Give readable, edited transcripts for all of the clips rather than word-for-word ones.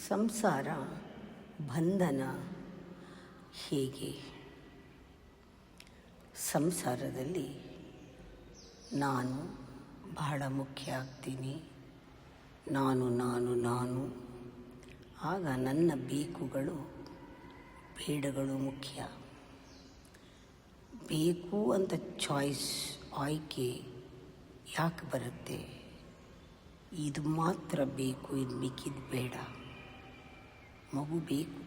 ಸಂಸಾರ ಬಂಧನ ಹೇಗೆ? ಸಂಸಾರದಲ್ಲಿ ನಾನು ಬಹಳ ಮುಖ್ಯ ಆಗ್ತೀನಿ. ನಾನು ಆಗ ನನ್ನ ಬೇಕುಗಳು ಬೇಡಗಳು ಮುಖ್ಯ. ಬೇಕು ಅಂತ ಆಯ್ಕೆ ಯಾಕೆ ಬರುತ್ತೆ? ಇದು ಮಾತ್ರ ಬೇಕು, ಇದು ಮಿಕ್ಕಿದ್ದು ಬೇಡ. ಮಗು ಬೇಕು,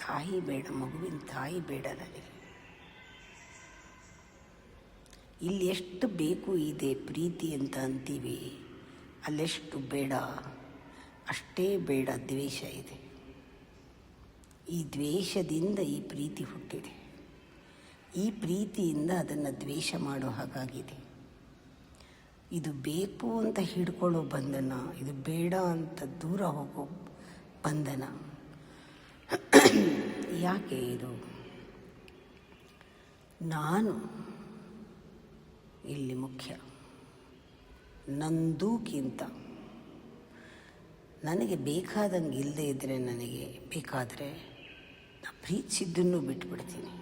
ತಾಯಿ ಬೇಡ, ಮಗುವಿನ ತಾಯಿ ಬೇಡ ನನಗೆ. ಇಲ್ಲಿ ಎಷ್ಟು ಬೇಕು ಇದೆ ಪ್ರೀತಿ ಅಂತ ಅಂತೀವಿ, ಅಲ್ಲೆಷ್ಟು ಬೇಡ, ಅಷ್ಟೇ ಬೇಡ ದ್ವೇಷ ಇದೆ. ಈ ದ್ವೇಷದಿಂದ ಈ ಪ್ರೀತಿ ಹುಟ್ಟಿದೆ. ಈ ಪ್ರೀತಿಯಿಂದ ಅದನ್ನು ದ್ವೇಷ ಮಾಡೋ ಹಾಗಾಗಿದೆ. ಇದು ಬೇಕು ಅಂತ ಹಿಡ್ಕೊಳ್ಳೋ ಬಂಧನ, ಇದು ಬೇಡ ಅಂತ ದೂರ ಹೋಗೋ ಬಂಧನ. ಯಾಕೆ ಇದು? ನಾನು ಇಲ್ಲಿ ಮುಖ್ಯ. ನಂದೂಕ್ಕಿಂತ ನನಗೆ ಬೇಕಾದಂಗೆ ಇಲ್ಲದೆ ಇದ್ದರೆ, ನನಗೆ ಬೇಕಾದರೆ ನಾ ಪ್ರೀತಿಸಿದ್ದನ್ನು ಬಿಟ್ಬಿಡ್ತೀನಿ.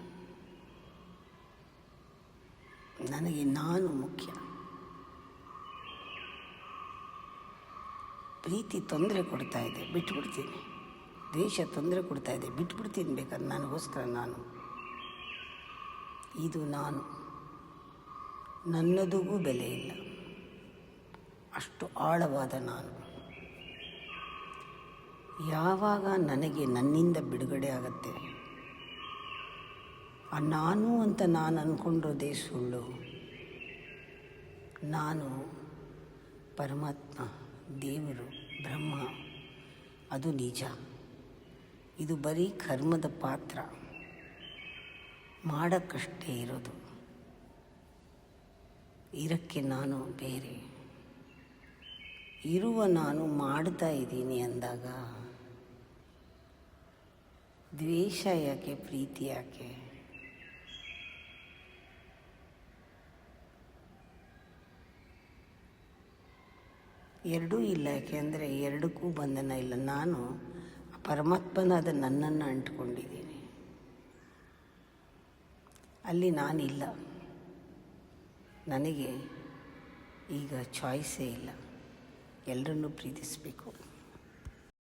ನನಗೆ ನಾನು ಮುಖ್ಯ. ಪ್ರೀತಿ ತೊಂದರೆ ಕೊಡ್ತಾ ಇದೆ, ಬಿಟ್ಬಿಡ್ತೀನಿ. ದ್ವೇಷ ತೊಂದರೆ ಕೊಡ್ತಾ ಇದೆ, ಬಿಟ್ಬಿಡ್ತೀನಿ. ಬೇಕಾದ್ರೆ ನನಗೋಸ್ಕರ ನಾನು. ಇದು ನಾನು. ನನ್ನದಿಗೂ ಬೆಲೆ ಇಲ್ಲ, ಅಷ್ಟು ಆಳವಾದ ನಾನು. ಯಾವಾಗ ನನಗೆ ನನ್ನಿಂದ ಬಿಡುಗಡೆ ಆಗುತ್ತೆ, ಆ ನಾನು ಅಂತ ನಾನು ಅಂದ್ಕೊಂಡಿರೋದೇ ಸುಳ್ಳು. ನಾನು ಪರಮಾತ್ಮ, ದೇವರು, ಬ್ರಹ್ಮ, ಅದು ನಿಜ. ಇದು ಬರೀ ಕರ್ಮದ ಪಾತ್ರ, ಮಾಡೋಕ್ಕಷ್ಟೇ ಇರೋದು. ಇರೋಕ್ಕೆ ನಾನು ಬೇರೆ. ಇರುವ ನಾನು ಮಾಡ್ತಾ ಇದ್ದೀನಿ ಅಂದಾಗ ದ್ವೇಷ ಯಾಕೆ, ಪ್ರೀತಿ ಯಾಕೆ? ಎರಡೂ ಇಲ್ಲ. ಯಾಕೆಂದರೆ ಎರಡಕ್ಕೂ ಬಂಧನ ಇಲ್ಲ. ನಾನು ಪರಮಾತ್ಮನಾದ ನನ್ನನ್ನು ಅಂಟ್ಕೊಂಡಿದ್ದೀನಿ, ಅಲ್ಲಿ ನಾನಿಲ್ಲ. ನನಗೆ ಈಗ ಚಾಯ್ಸೇ ಇಲ್ಲ. ಎಲ್ಲರನ್ನೂ ಪ್ರೀತಿಸಬೇಕು.